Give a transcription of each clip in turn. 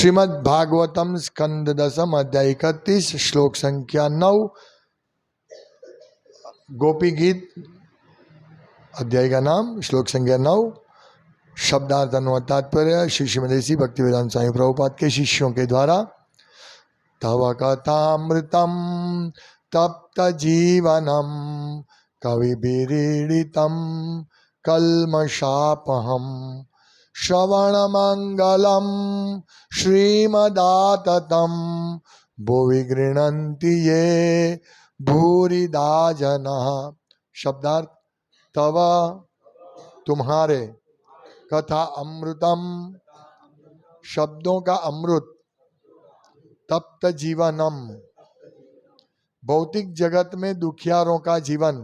श्रीमद् भागवतम स्कंद दशम अध्याय 31 श्लोक संख्या 9 गोपी गीत अध्याय का नाम श्लोक संख्या 9 शब्दार्थ अनुवाद तात्पर्य श्री श्रीमदेसी भक्तिवेदांत स्वामी प्रभुपाद के शिष्यों के द्वारा। तव कथामृतम तप्त जीवनम कविभिरीडितम कल्मषापहम श्रवणमंगलम श्रीमदाततम भुवि गृह्णन्ति ये भूरिदा जनाः। शब्दार्थ तव तुम्हारे, कथा अमृतम शब्दों का अमृत, तप्त जीवनम भौतिक जगत में दुखियारों का जीवन,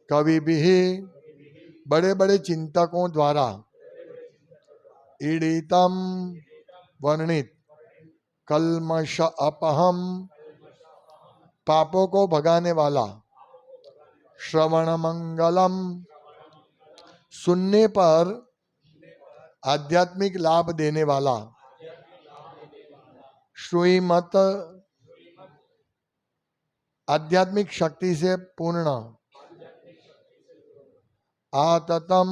कवि भी बड़े बड़े चिंतकों द्वारा, ईडितम वर्णित, कल्मष अपहम पापों को भगाने वाला, श्रवण मंगलम सुनने पर आध्यात्मिक लाभ देने वाला, श्रीमत आध्यात्मिक शक्ति से पूर्ण, आततम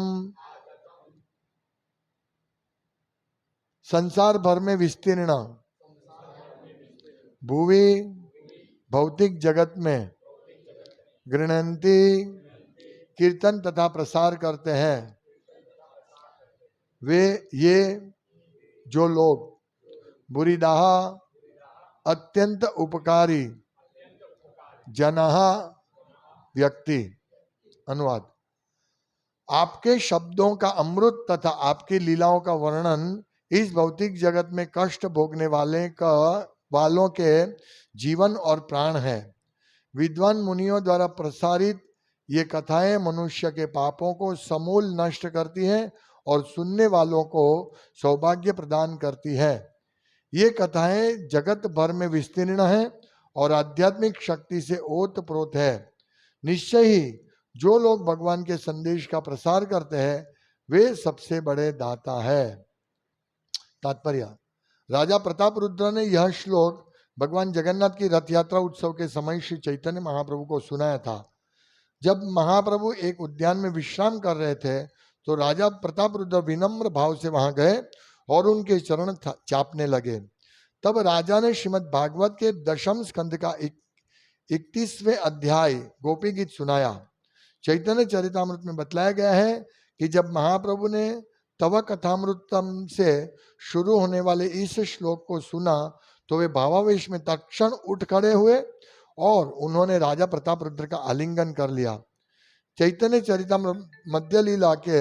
संसार भर में विस्तीर्ण, भुवि भौतिक जगत में, गृह्णन्ति कीर्तन तथा प्रसार करते हैं वे ये जो लोग, बुरीदाह अत्यंत उपकारी, जनाः व्यक्ति। अनुवाद। आपके शब्दों का अमृत तथा आपकी लीलाओं का वर्णन इस भौतिक जगत में कष्ट भोगने वालों के जीवन और प्राण है। विद्वान मुनियों द्वारा प्रसारित ये कथाएं मनुष्य के पापों को समूल नष्ट करती हैं और सुनने वालों को सौभाग्य प्रदान करती है। ये कथाएं जगत भर में विस्तीर्ण हैं और आध्यात्मिक शक्ति से ओतप्रोत है। निश्चय ही जो लोग भगवान के संदेश का प्रसार करते हैं वे सबसे बड़े दाता है। तात्पर्य। राजा प्रताप रुद्र ने यह श्लोक भगवान जगन्नाथ की रथ यात्रा उत्सव के समय श्री चैतन्य महाप्रभु को सुनाया था। जब महाप्रभु एक उद्यान में विश्राम कर रहे थे तो राजा प्रताप रुद्र विनम्र भाव से वहां गए और उनके चरण चापने लगे। तब राजा ने श्रीमद् भागवत के दशम स्कंद का 31वें अध्याय गोपी गीत सुनाया। चैतन्य चरितामृत में बतलाया गया है कि जब महाप्रभु ने तव कथामृतम से शुरू होने वाले इस श्लोक को सुना तो वे भावावेश में तत्क्षण उठ खड़े हुए और उन्होंने राजा प्रताप रुद्र का आलिंगन कर लिया। चैतन्य चरितामृत मध्य लीला के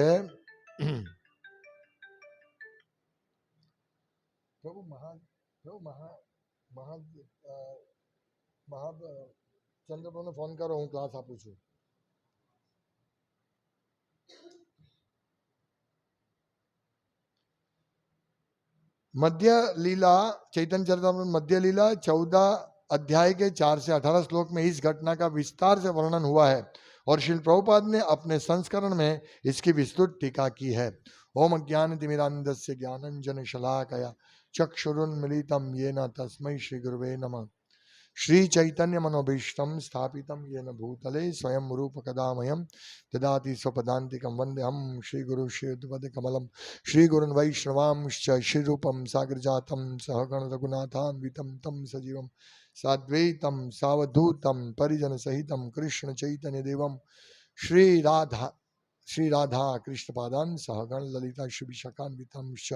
चंद्रप्रभु ने फोन करो, हूँ क्लास आपू छू। मध्य लीला चैतन्य चरितामृत मध्य लीला 14 अध्याय के 4 से 18 श्लोक में इस घटना का विस्तार से वर्णन हुआ है और श्रील प्रभुपाद ने अपने संस्करण में इसकी विस्तृत टीका की है। ओम ज्ञानतिमिरान्धस्य ज्ञानंजन शलाकया चक्षुरुन्मीलितं येन तस्मै श्री गुरुवे नमः। श्री चैतन्य मनोभीष्टं स्थापितं येन भूतले स्वयं रूप कदामयं ददाति स्वपदान्तिकं वन्देऽहं श्री गुरु श्रीयुतपद कमलं श्री गुरुन् वैष्णवांश्च श्रीरूपं साग्रजातं सहगण रघुनाथान्वितं तं सजीवं साद्वैतं सावधूतं परिजन सहितं कृष्ण चैतन्य देवं श्री राधा कृष्ण पादान् सहगण ललिता श्री विशाखान्वितंश्च।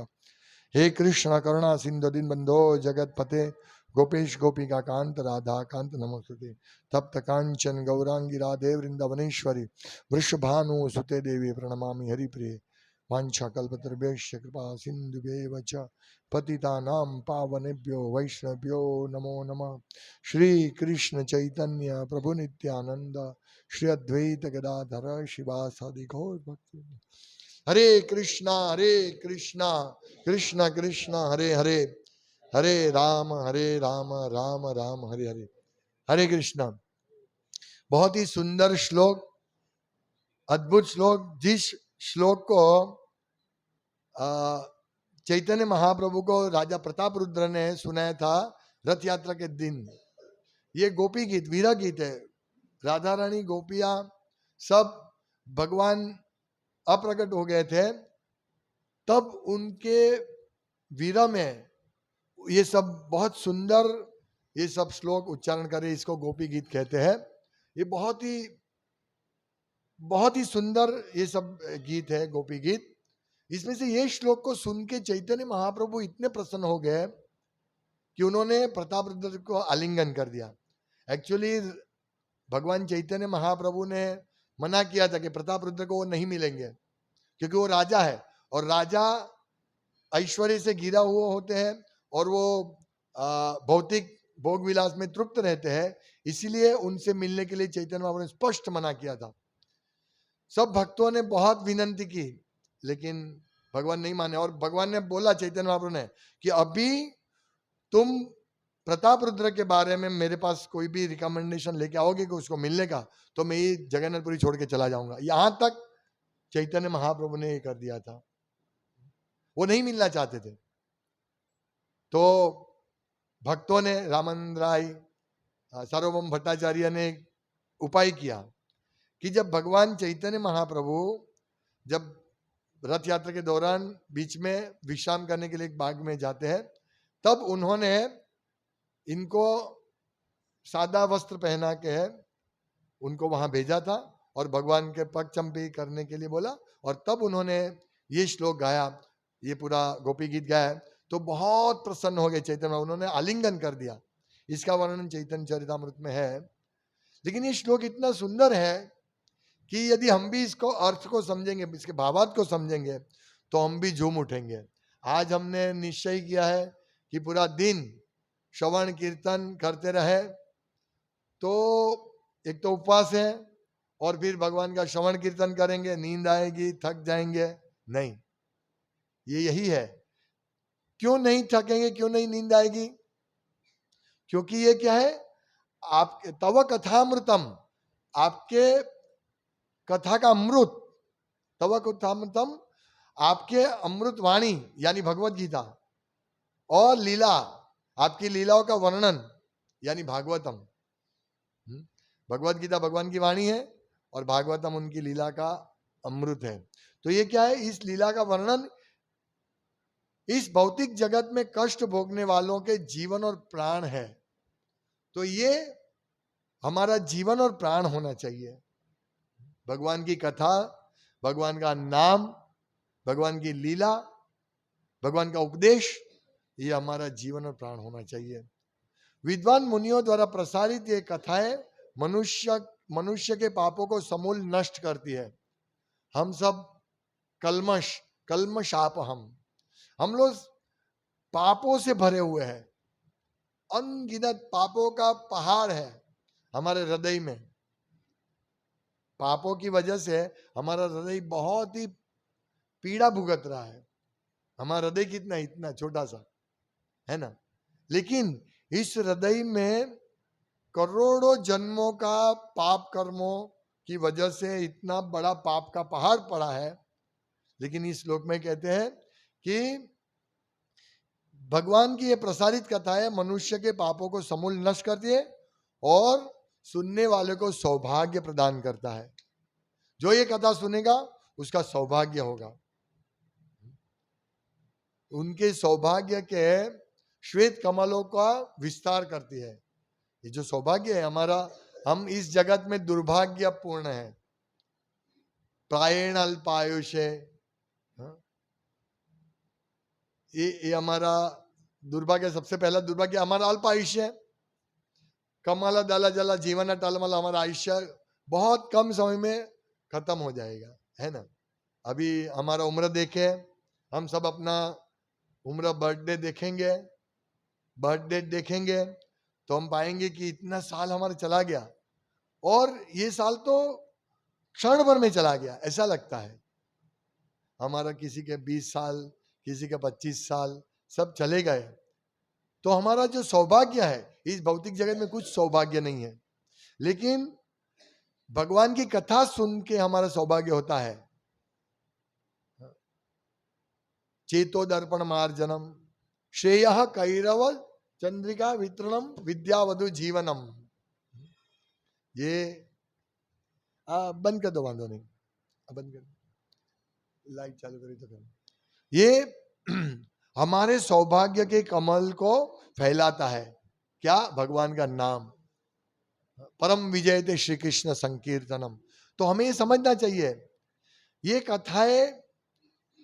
हे कृष्ण करुणा सिंधु दीनबंधो जगतपते गोपेश गोपिका कांत राधा कांत नमोस्तुते। तप्त कांचन गौरांगी राधे वृंदावनेश्वरी वृषभानु सुते देवी प्रणमामि हरिप्रिये। वांछा कल्पतरुभ्यश्च कृपा सिन्धुभ्येव च पतितानां पावनेभ्यो वैष्णवेभ्यो नमो नमः। श्री कृष्ण चैतन्य प्रभु नित्यानंद श्री अद्वैत गदाधर शिवासादि गौर भक्त। हरे कृष्णा कृष्णा कृष्णा हरे हरे, हरे राम राम राम हरे हरे। हरे कृष्णा। बहुत ही सुंदर श्लोक, अद्भुत श्लोक। जिस श्लोक को चैतन्य महाप्रभु को राजा प्रताप रुद्र ने सुनाया था रथ यात्रा के दिन। ये गोपी गीत, वीरा गीत है। राधा रानी, गोपियां सब भगवान अप्रकट हो गए थे, तब उनके वीरा में ये सब बहुत सुंदर ये सब श्लोक उच्चारण करे, इसको गोपी गीत कहते हैं। ये बहुत ही सुंदर ये सब गीत है, गोपी गीत। इसमें से ये श्लोक को सुन के चैतन्य महाप्रभु इतने प्रसन्न हो गए कि उन्होंने प्रताप रुद्र को आलिंगन कर दिया। एक्चुअली भगवान चैतन्य महाप्रभु ने मना किया था कि प्रताप रुद्र को वो नहीं मिलेंगे, क्योंकि वो राजा है और राजा ऐश्वर्य से घिरा हुआ होते हैं और वो भौतिक भोग विलास में तृप्त रहते हैं। इसीलिए उनसे मिलने के लिए चैतन्य महाप्रभु ने स्पष्ट मना किया था। सब भक्तों ने बहुत विनती की, लेकिन भगवान नहीं माने। और भगवान ने बोला चैतन्य महाप्रभु ने कि अभी तुम प्रताप रुद्र के बारे में मेरे पास कोई भी रिकमेंडेशन लेके आओगे कि उसको मिलने का, तो मैं ये जगन्नाथपुरी छोड़ के चला जाऊंगा। यहां तक चैतन्य महाप्रभु ने ये कर दिया था, वो नहीं मिलना चाहते थे। तो भक्तों ने, रामानंद राय, सार्वभौम भट्टाचार्य ने उपाय किया कि जब भगवान चैतन्य महाप्रभु जब रथ यात्रा के दौरान बीच में विश्राम करने के लिए एक बाग में जाते हैं, तब उन्होंने इनको सादा वस्त्र पहना के उनको वहां भेजा था और भगवान के पग चंपी करने के लिए बोला, और तब उन्होंने ये श्लोक गाया, ये पूरा गोपी गीत गाया। तो बहुत प्रसन्न हो गए चैतन्य, उन्होंने आलिंगन कर दिया। इसका वर्णन चैतन्य चरितामृत में है। लेकिन ये श्लोक इतना सुंदर है कि यदि हम भी इसको अर्थ को समझेंगे, इसके भावार्थ को समझेंगे, तो हम भी झूम उठेंगे। आज हमने निश्चय किया है कि पूरा दिन श्रवण कीर्तन करते रहे, तो एक तो उपवास है और फिर भगवान का श्रवण कीर्तन करेंगे, नींद आएगी, थक जाएंगे। नहीं, ये यही है। क्यों नहीं थकेंगे, क्यों नहीं नींद आएगी? क्योंकि ये क्या है, आपके तव कथामृतम, आपके कथा का अमृत, तव कथामृतम, आपके अमृत वाणी यानी भगवत गीता, और लीला, आपकी लीलाओं का वर्णन यानी भागवतम। भगवत गीता भगवान की वाणी है और भागवतम उनकी लीला का अमृत है। तो ये क्या है, इस लीला का वर्णन इस भौतिक जगत में कष्ट भोगने वालों के जीवन और प्राण है। तो ये हमारा जीवन और प्राण होना चाहिए। भगवान की कथा, भगवान का नाम, भगवान की लीला, भगवान का उपदेश, ये हमारा जीवन और प्राण होना चाहिए। विद्वान मुनियों द्वारा प्रसारित ये कथाएं मनुष्य के पापों को समूल नष्ट करती है। हम सब कल्मशाप, हम लोग पापों से भरे हुए हैं। अनगिनत पापों का पहाड़ है हमारे हृदय में। पापों की वजह से हमारा हृदय बहुत ही पीड़ा भुगत रहा है। हमारा हृदय कितना, इतना छोटा सा है ना, लेकिन इस हृदय में करोड़ों जन्मों का पाप कर्मों की वजह से इतना बड़ा पाप का पहाड़ पड़ा है। लेकिन इस श्लोक में कहते हैं कि भगवान की ये प्रसारित कथाएं मनुष्य के पापों को समूल नष्ट करती है और सुनने वाले को सौभाग्य प्रदान करता है। जो ये कथा सुनेगा उसका सौभाग्य होगा। उनके सौभाग्य के श्वेत कमलों का विस्तार करती है। ये जो सौभाग्य है हमारा, हम इस जगत में दुर्भाग्यपूर्ण है। प्रायण अल्पायुष्य, ये हमारा दुर्भाग्य। सबसे पहला दुर्भाग्य हमारा अल्पायुष्य है। कमला दला जला जीवन टलमल, हमारा आयुष्य बहुत कम समय में खत्म हो जाएगा, है ना। अभी हमारा उम्र देखे, हम सब अपना उम्र बर्थडे देखेंगे, बर्थडे देखेंगे, तो हम पाएंगे कि इतना साल हमारा चला गया और ये साल तो क्षण भर में चला गया, ऐसा लगता है। हमारा किसी के 20 साल, किसी के 25 साल, सब चले गए। तो हमारा जो सौभाग्य है, इस भौतिक जगत में कुछ सौभाग्य नहीं है, लेकिन भगवान की कथा सुन के हमारा सौभाग्य होता है। चेतो दर्पण मार्जनम श्रेय कैरव चंद्रिका वितरणम विद्यावधु जीवनम। ये बंद कर दो, वांधो नहीं, बंद कर, लाइट चालू करी तो कर। ये हमारे सौभाग्य के कमल को फैलाता है। क्या? भगवान का नाम। परम विजय थे श्री कृष्ण संकीर्तनम। तो हमें ये समझना चाहिए, ये कथाएं,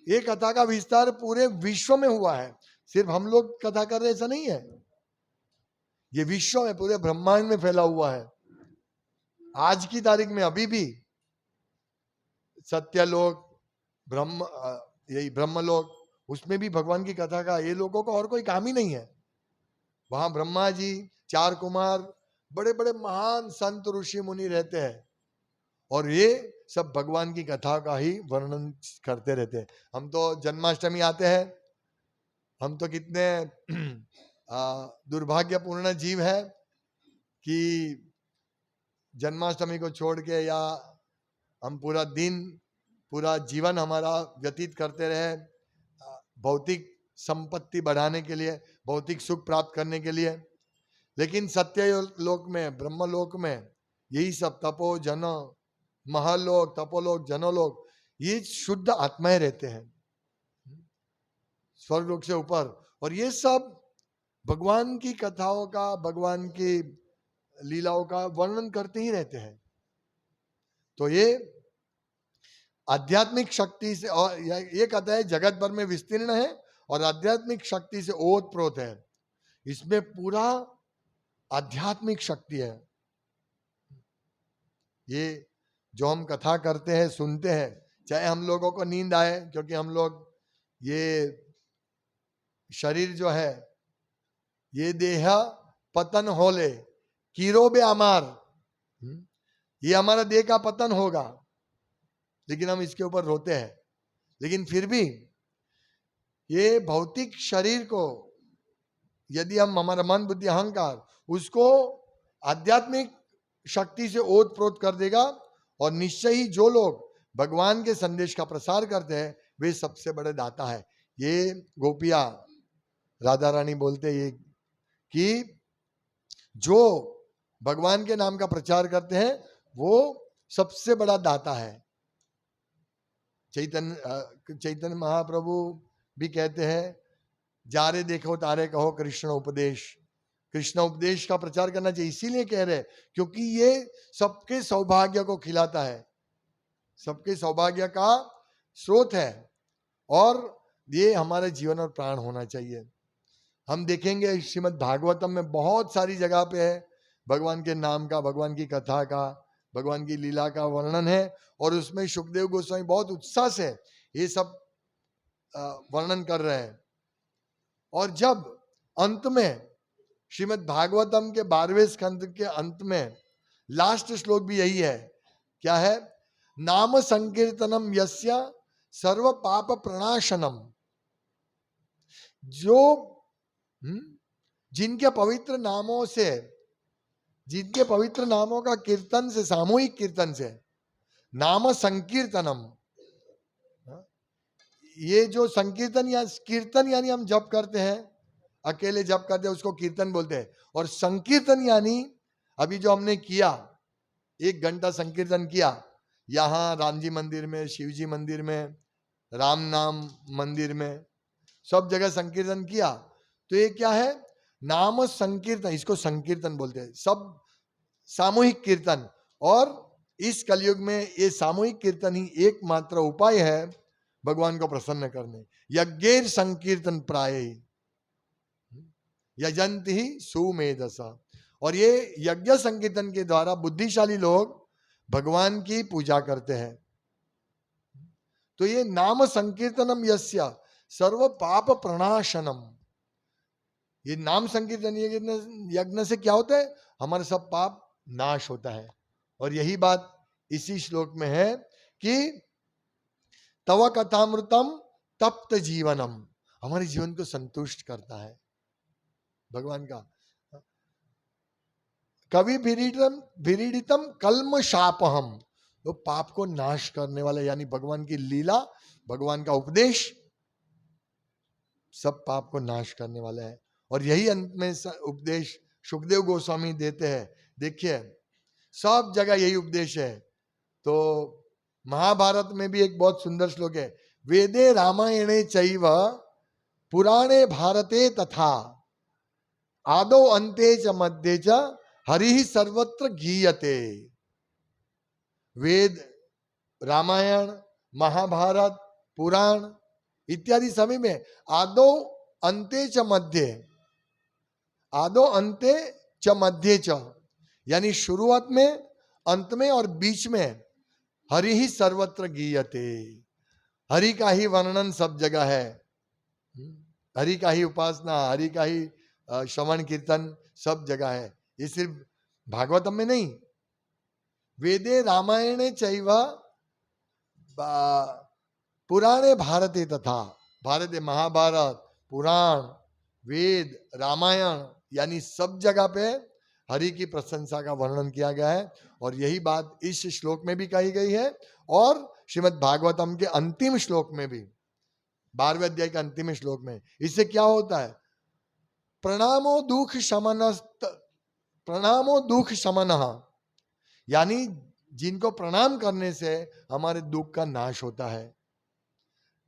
ये कथा का विस्तार पूरे विश्व में हुआ है। सिर्फ हम लोग कथा कर रहे ऐसा नहीं है, ये विश्व में, पूरे ब्रह्मांड में फैला हुआ है। आज की तारीख में अभी भी सत्यलोक, ब्रह्म, यही ब्रह्मलोक, उसमें भी भगवान की कथा का, ये लोगों को और कोई काम ही नहीं है। वहां ब्रह्मा जी, 4 कुमार, बड़े बड़े महान संत ऋषि मुनि रहते हैं, और ये सब भगवान की कथा का ही वर्णन करते रहते हैं। हम तो जन्माष्टमी आते हैं, हम तो कितने दुर्भाग्यपूर्ण जीव है कि जन्माष्टमी को छोड़ के, या हम पूरा दिन, पूरा जीवन हमारा व्यतीत करते रहे भौतिक संपत्ति बढ़ाने के लिए, भौतिक सुख प्राप्त करने के लिए। लेकिन सत्य लोक में, ब्रह्मलोक में, यही सब तपो जन, महलोक, तपोलोक, जनोलोक, ये शुद्ध आत्माएं रहते हैं स्वर्ग लोक से ऊपर, और ये सब भगवान की कथाओं का, भगवान की लीलाओं का वर्णन करते ही रहते हैं। तो ये आध्यात्मिक शक्ति से, और ये कथा है जगत भर में विस्तीर्ण है और आध्यात्मिक शक्ति से ओतप्रोत है। इसमें पूरा आध्यात्मिक शक्ति है। ये जो हम कथा करते हैं, सुनते हैं, चाहे हम लोगों को नींद आए, क्योंकि हम लोग, ये शरीर जो है, ये देह पतन होले कीरोबे अमार, ये हमारा देह का पतन होगा, लेकिन हम इसके ऊपर रोते हैं। लेकिन फिर भी ये भौतिक शरीर को, यदि हम, हमारा मन बुद्धि अहंकार उसको आध्यात्मिक शक्ति से ओतप्रोत कर देगा, और निश्चय ही जो लोग भगवान के संदेश का प्रसार करते हैं, वे सबसे बड़े दाता है। ये गोपिया राधा रानी बोलते हैं कि जो भगवान के नाम का प्रचार करते हैं, वो सबसे बड़ा दाता है। चैतन्य महाप्रभु भी कहते हैं, जारे देखो तारे कहो कृष्ण उपदेश। कृष्ण उपदेश का प्रचार करना चाहिए। इसीलिए कह रहे, क्योंकि ये सबके सौभाग्य को खिलाता है, सबके सौभाग्य का स्रोत है, और ये हमारे जीवन और प्राण होना चाहिए। हम देखेंगे श्रीमद् भागवतम में बहुत सारी जगह पे है भगवान के नाम का, भगवान की कथा का, भगवान की लीला का वर्णन है, और उसमें सुखदेव गोस्वामी बहुत उत्साह से ये सब वर्णन कर रहे हैं। और जब अंत में श्रीमद् भागवतम के 12वें स्कंद के अंत में लास्ट श्लोक भी यही है, क्या है? नाम संकीर्तनम यस्य सर्व पाप प्रणाशनम। जो जिनके पवित्र नामों से, जिनके पवित्र नामों का कीर्तन से, सामूहिक कीर्तन से, नाम संकीर्तनम, ये जो संकीर्तन या कीर्तन यानी हम जप करते हैं, अकेले जप करते हैं, उसको कीर्तन बोलते हैं। और संकीर्तन यानी अभी जो हमने किया, 1 घंटा संकीर्तन किया, यहाँ राम जी मंदिर में, शिव जी मंदिर में, राम नाम मंदिर में, सब जगह संकीर्तन किया, तो ये क्या है? नाम संकीर्तन, इसको संकीर्तन बोलते हैं। सब सामूहिक कीर्तन, और इस कलयुग में ये सामूहिक कीर्तन ही एकमात्र उपाय है भगवान को प्रसन्न करने। यज्ञेर संकीर्तन प्राय यजंत ही सुमेधसा। और ये यज्ञ संकीर्तन के द्वारा बुद्धिशाली लोग भगवान की पूजा करते हैं। तो ये नाम संकीर्तनम यस्य सर्व पाप प्रणाशनम, ये नाम संकीर्तन यज्ञ से क्या होता है? हमारे सब पाप नाश होता है। और यही बात इसी श्लोक में है कि तव कथामृतम तप्त जीवनम, हमारे जीवन को संतुष्ट करता है भगवान का। कवि भिरीडितम कल्म शापहम, तो पाप को नाश करने वाला, यानी भगवान की लीला, भगवान का उपदेश, सब पाप को नाश करने वाला है। और यही अंत में उपदेश सुखदेव गोस्वामी देते हैं। देखिए सब जगह यही उपदेश है। तो महाभारत में भी एक बहुत सुंदर श्लोक है, वेदे रामायणे चैव पुराणे भारते तथा आदो अंते च मध्ये च हरि सर्वत्र गीयते। वेद, रामायण, महाभारत, पुराण इत्यादि सभी में आदो अंते च मध्य, आदो अंते च मध्य च, यानी शुरुआत में, अंत में और बीच में हरि ही सर्वत्र गीयते। हरि का ही वर्णन सब जगह है, हरि का ही उपासना, हरि का ही श्रवण कीर्तन सब जगह है। ये सिर्फ भागवतम में नहीं, वेदे रामायणे चैव पुराणे भारते तथा, भारत महाभारत, पुराण, वेद, रामायण यानी सब जगह पे हरि की प्रशंसा का वर्णन किया गया है। और यही बात इस श्लोक में भी कही गई है और श्रीमद् भागवतम के अंतिम श्लोक में भी, 12वें अध्याय के अंतिम श्लोक में। इससे क्या होता है, प्रणामो दुख शमन, प्रणामो दुख शमन, यानी जिनको प्रणाम करने से हमारे दुख का नाश होता है।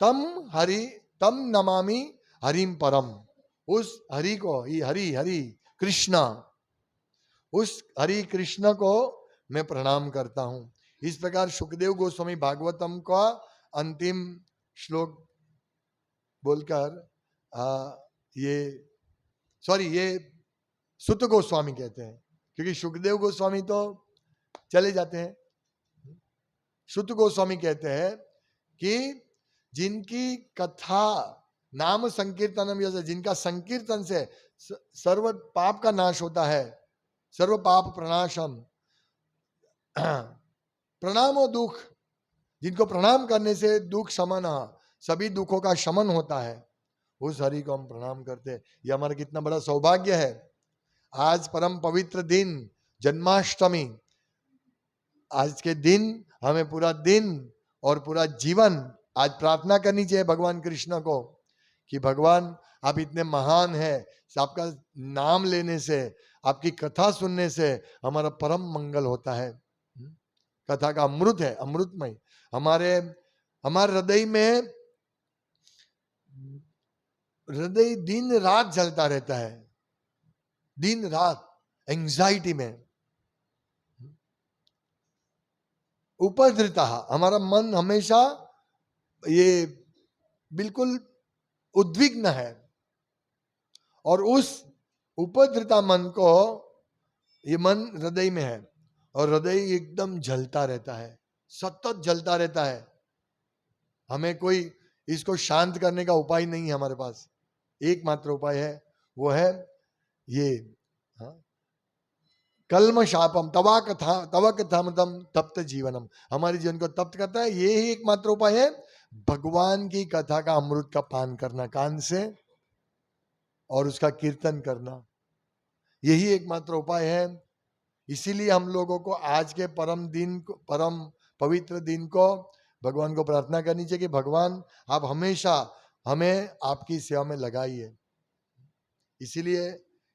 तम हरि तम नमामि हरिम परम, उस हरि को, ये हरि हरि कृष्ण, उस हरि कृष्ण को मैं प्रणाम करता हूं। इस प्रकार सुखदेव गोस्वामी भागवतम का अंतिम श्लोक बोलकर ये सुत गोस्वामी कहते हैं, क्योंकि सुखदेव गोस्वामी तो चले जाते हैं। सुत गोस्वामी कहते हैं कि जिनकी कथा नाम संकीर्तनम, जिनका संकीर्तन से सर्व पाप का नाश होता है, सर्व पाप प्रणाशम, प्रणामो दुख, जिनको प्रणाम करने से दुख शमन, सभी दुखों का शमन होता है, उस हरि को हम प्रणाम करते हैं। यह हमारा कितना बड़ा सौभाग्य है। आज परम पवित्र दिन जन्माष्टमी, आज के दिन हमें पूरा दिन और पूरा जीवन आज प्रार्थना करनी चाहिए भगवान कृष्ण को कि भगवान आप इतने महान हैं, आपका नाम लेने से, आपकी कथा सुनने से हमारा परम मंगल होता है। कथा का अमृत है, अमृतमय। हमारे हृदय में, हृदय दिन रात जलता रहता है, दिन रात एंजाइटी में, उपद्रता, हमारा मन हमेशा ये बिल्कुल उद्विग्न है। और उस उपद्रता मन को, ये मन हृदय में है और हृदय एकदम जलता रहता है, सतत जलता रहता है। हमें कोई इसको शांत करने का उपाय नहीं है हमारे पास। एकमात्र उपाय है, वो है ये कल्म शापम तवा कथामृतम तप्त जीवनम, हमारे जीवन को तप्त करता है। ये ही एकमात्र उपाय है, भगवान की कथा का अमृत का पान करना कान से और उसका कीर्तन करना, यही एकमात्र उपाय है। इसीलिए हम लोगों को आज के परम दिन को, परम पवित्र दिन को भगवान को प्रार्थना करनी चाहिए कि भगवान आप हमेशा हमें आपकी सेवा में लगाइए। इसीलिए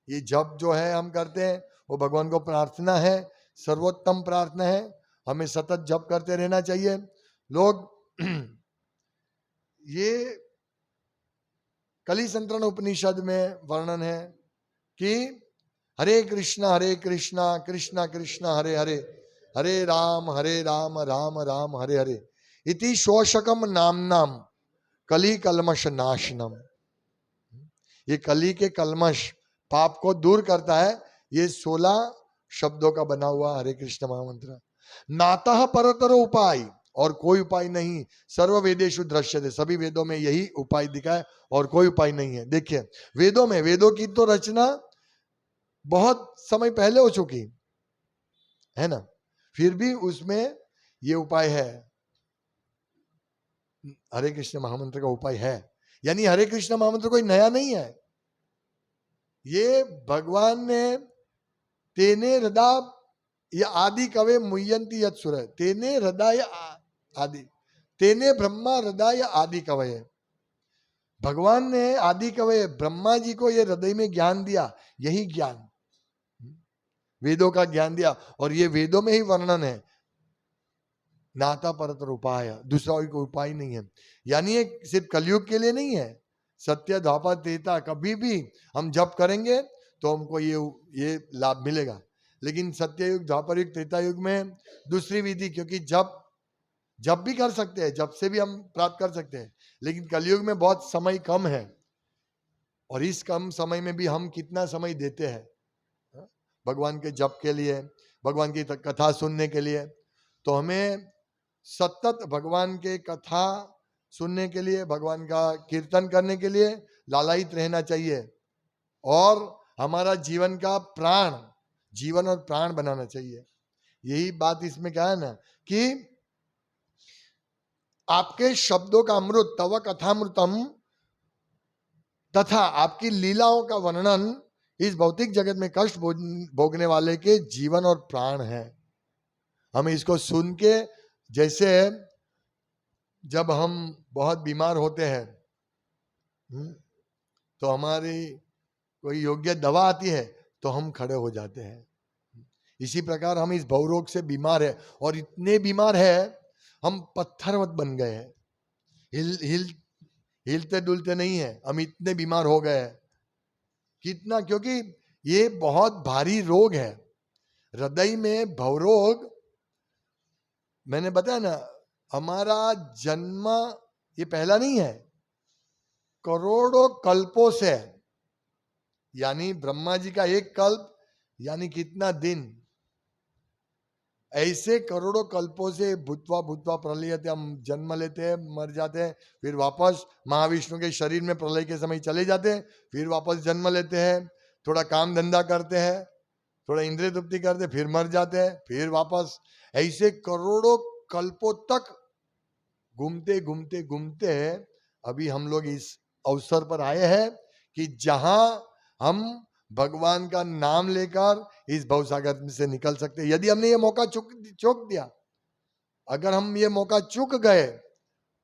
ये जप जो है हम करते हैं वो भगवान को प्रार्थना है, सर्वोत्तम प्रार्थना है। हमें सतत जप करते रहना चाहिए। लोग ये कली संतरण उपनिषद में वर्णन है कि हरे कृष्णा कृष्णा कृष्णा हरे हरे, हरे राम राम राम हरे हरे, इति शोषकम नाम कली कलमश नाशनम। ये कली के कलमश पाप को दूर करता है। ये 16 शब्दों का बना हुआ हरे कृष्ण महामंत्र। नातः परतर उपाय, और कोई उपाय नहीं, सर्व वेदेषु दृश्यते, सभी वेदों में यही उपाय दिखा है और कोई उपाय नहीं है। देखिए वेदों में, वेदों की तो रचना बहुत समय पहले हो चुकी है ना, फिर भी उसमें ये उपाय है, हरे कृष्ण महामंत्र का उपाय है। यानी हरे कृष्ण महामंत्र कोई नया नहीं है, ये भगवान ने तेने हृदय या आदि कवे मुह्यंती यत् सुर, तेने हृदय आदि, तेने ब्रह्मा हृदय आदि कवये, भगवान ने आदि कवि ब्रह्मा जी को ये हृदय में ज्ञान दिया, यही ज्ञान वेदों का ज्ञान दिया, और ये वेदों में ही वर्णन है, नाता परतर उपाय, दूसरा कोई उपाय नहीं है। यानी ये सिर्फ कलयुग के लिए नहीं है, सत्य द्वापर त्रेता कभी भी हम जप करेंगे तो हमको ये लाभ मिलेगा। लेकिन सत्ययुग द्वापर युग त्रेता युग में दूसरी विधि, क्योंकि जब भी कर सकते हैं, जब से भी हम प्राप्त कर सकते हैं, लेकिन कलयुग में बहुत समय कम है, और इस कम समय में भी हम कितना समय देते हैं भगवान के जप के लिए, भगवान की कथा सुनने के लिए। तो हमें सतत भगवान के कथा सुनने के लिए, भगवान का कीर्तन करने के लिए लालायित रहना चाहिए, और हमारा जीवन का प्राण, जीवन और प्राण बनाना चाहिए। यही बात इसमें क्या है ना, कि आपके शब्दों का अमृत, तव कथामृतम, तथा आपकी लीलाओं का वर्णन इस भौतिक जगत में कष्ट भोगने वाले के जीवन और प्राण है। हमें इसको सुन के, जैसे जब हम बहुत बीमार होते हैं तो हमारी कोई योग्य दवा आती है तो हम खड़े हो जाते हैं, इसी प्रकार हम इस भवरोग से बीमार है, और इतने बीमार है हम पत्थरवत बन गए हैं, हिलते डुलते नहीं है, हम इतने बीमार हो गए हैं। कितना, क्योंकि ये बहुत भारी रोग है हृदय में भवरोग। मैंने बताया ना, हमारा जन्म ये पहला नहीं है, करोड़ों कल्पों से, यानी ब्रह्मा जी का एक कल्प यानी कितना दिन, ऐसे करोड़ों कल्पों से भूतवा भूतवा प्रलय, हम जन्म लेते हैं, मर जाते हैं, फिर वापस महाविष्णु के शरीर में प्रलय के समय चले जाते हैं, फिर वापस जन्म लेते हैं, थोड़ा काम धंधा करते हैं, थोड़ा इंद्रिय तृप्ति करते, फिर मर जाते हैं, फिर वापस, ऐसे करोड़ों कल्पों तक घूमते घूमते घूमते अभी हम लोग इस अवसर पर आए हैं कि जहां हम भगवान का नाम लेकर इस भवसागर से निकल सकते हैं। यदि हमने ये मौका चूक दिया, अगर हम ये मौका चूक गए,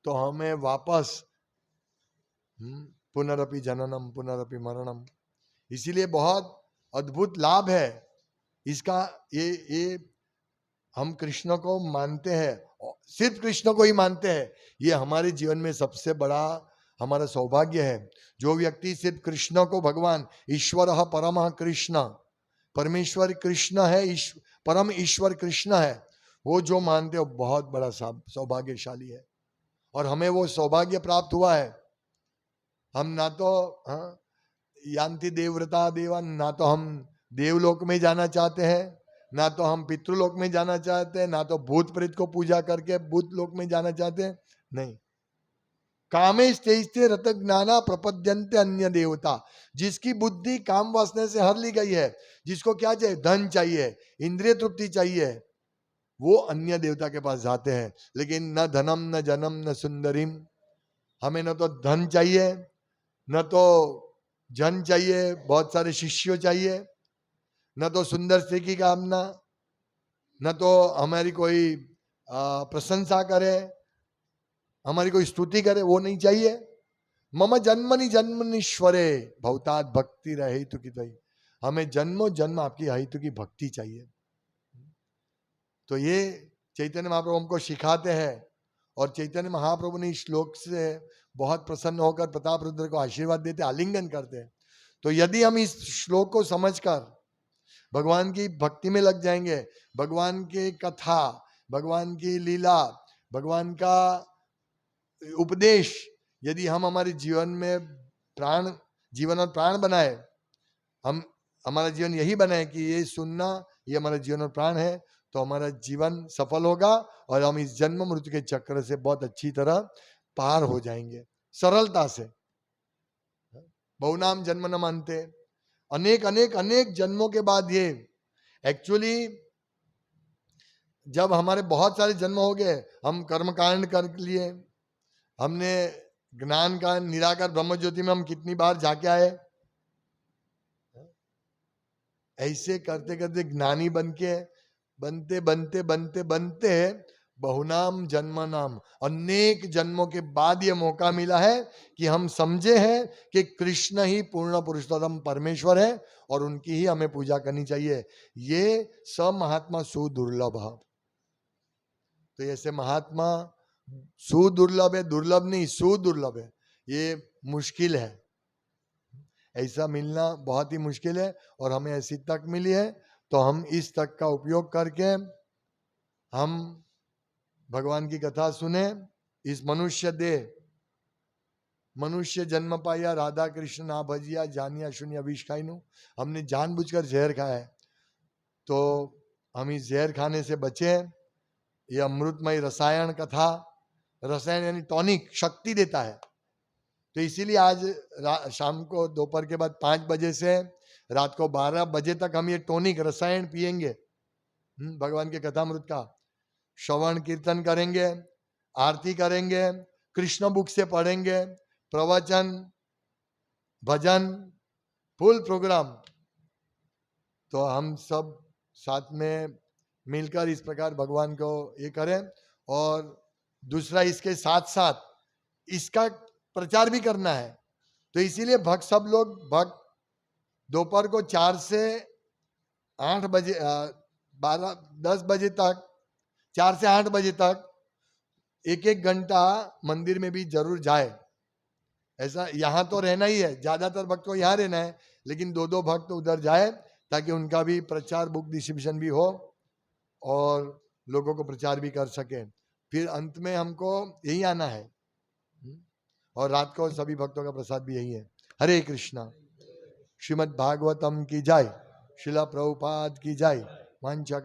तो हमें वापस पुनरपि जननम पुनरपि मरणम। इसीलिए बहुत अद्भुत लाभ है इसका। ये हम कृष्ण को मानते हैं, सिर्फ कृष्ण को ही मानते हैं, ये हमारे जीवन में सबसे बड़ा हमारा सौभाग्य है। जो व्यक्ति सिर्फ कृष्ण को, भगवान ईश्वर परम कृष्ण, परमेश्वर कृष्ण है, परम ईश्वर कृष्ण है, वो जो मानते हो बहुत बड़ा सौभाग्यशाली है, और हमें वो सौभाग्य प्राप्त हुआ है। हम ना तो यान्ति देवव्रता देवा, ना तो हम देवलोक में जाना चाहते हैं, ना तो हम पितृलोक में जाना चाहते हैं, ना तो भूत प्रेत को पूजा करके भूत लोक में जाना चाहते हैं, नहीं। कामे स्ते रत ज्ञाना प्रपद्यन्ते अन्य देवता, जिसकी बुद्धि काम वासना से हर ली गई है, जिसको क्या चाहिए, धन चाहिए, इंद्रिय तृप्ति चाहिए, वो अन्य देवता के पास जाते हैं। लेकिन न धनम न जनम न सुंदरीम, हमें न तो धन चाहिए, न तो जन चाहिए, बहुत सारे शिष्यों चाहिए, न तो सुंदर स्त्री की कामना, न तो हमारी कोई प्रशंसा करे, हमारी कोई स्तुति करे, वो नहीं चाहिए। मम जन्मनि जन्मनीश्वरे भवतात भक्ति रहे तो की, हमें जन्मों जन्म आपकी हेतु की भक्ति चाहिए। तो ये चैतन्य महाप्रभु हमको सिखाते हैं, और चैतन्य महाप्रभु ने इस श्लोक से बहुत प्रसन्न होकर प्रताप रुद्र को आशीर्वाद देते, आलिंगन करते हैं। तो यदि हम इस श्लोक को समझकर भगवान की भक्ति में लग जाएंगे, भगवान की कथा, भगवान की लीला, भगवान का उपदेश यदि हम हमारे जीवन में प्राण, जीवन और प्राण बनाए, हम हमारा जीवन यही बनाए कि ये सुनना ये हमारा जीवन और प्राण है, तो हमारा जीवन सफल होगा, और हम इस जन्म मृत्यु के चक्र से बहुत अच्छी तरह पार हो जाएंगे, सरलता से। बहुनाम जन्म न मानते, अनेक अनेक अनेक जन्मों के बाद ये एक्चुअली, जब हमारे बहुत सारे जन्म हो गए, हम कर्म कांड कर लिए, हमने ज्ञान का निराकार ब्रह्म ज्योति में हम कितनी बार जाके आए, ऐसे करते करते ज्ञानी बन के बनते बनते बनते बनते बहुनाम जन्म नाम, अनेक जन्मों के बाद ये मौका मिला है कि हम समझे हैं कि कृष्ण ही पूर्ण पुरुषोत्तम परमेश्वर है और उनकी ही हमें पूजा करनी चाहिए। ये स महात्मा सुदुर्लभ है। तो ऐसे महात्मा सुदुर्लभ है, दुर्लभ नहीं, सुदुर्लभ है, ये मुश्किल है। ऐसा मिलना बहुत ही मुश्किल है और हमें ऐसी तक मिली है, तो हम इस तक का उपयोग करके हम भगवान की कथा सुने। इस मनुष्य देह, मनुष्य जन्म पाया, राधा कृष्ण ना भजिया, जानिया शून्य विष खाइनु। हमने जानबूझकर जहर खाया है, तो हम इस जहर खाने से बचे। ये अमृतमय रसायन कथा, रसायन यानी टॉनिक, शक्ति देता है। तो इसीलिए आज शाम को दोपहर के बाद 5 बजे से रात को 12 बजे तक हम ये टॉनिक रसायन पिएंगे। भगवान के कथामृत का श्रवण कीर्तन करेंगे, आरती करेंगे, कृष्ण बुक से पढ़ेंगे, प्रवचन, भजन, फुल प्रोग्राम। तो हम सब साथ में मिलकर इस प्रकार भगवान को ये करें। और दूसरा, इसके साथ साथ इसका प्रचार भी करना है। तो इसीलिए भक्त सब लोग भक्त दोपहर को 4 से 8 बजे 10 बजे तक, 4 से 8 बजे तक 1-1 घंटा मंदिर में भी जरूर जाए। ऐसा यहाँ तो रहना ही है, ज्यादातर भक्त को यहाँ रहना है, लेकिन 2-2 भक्त उधर जाए ताकि उनका भी प्रचार, बुक डिस्ट्रीब्यूशन भी हो और लोगों को प्रचार भी कर सके। फिर अंत में हमको यही आना है और रात को सभी भक्तों का प्रसाद भी यही है। हरे कृष्णा। श्रीमद् भागवतम की जय, श्रीला प्रभुपाद की जय। वांछा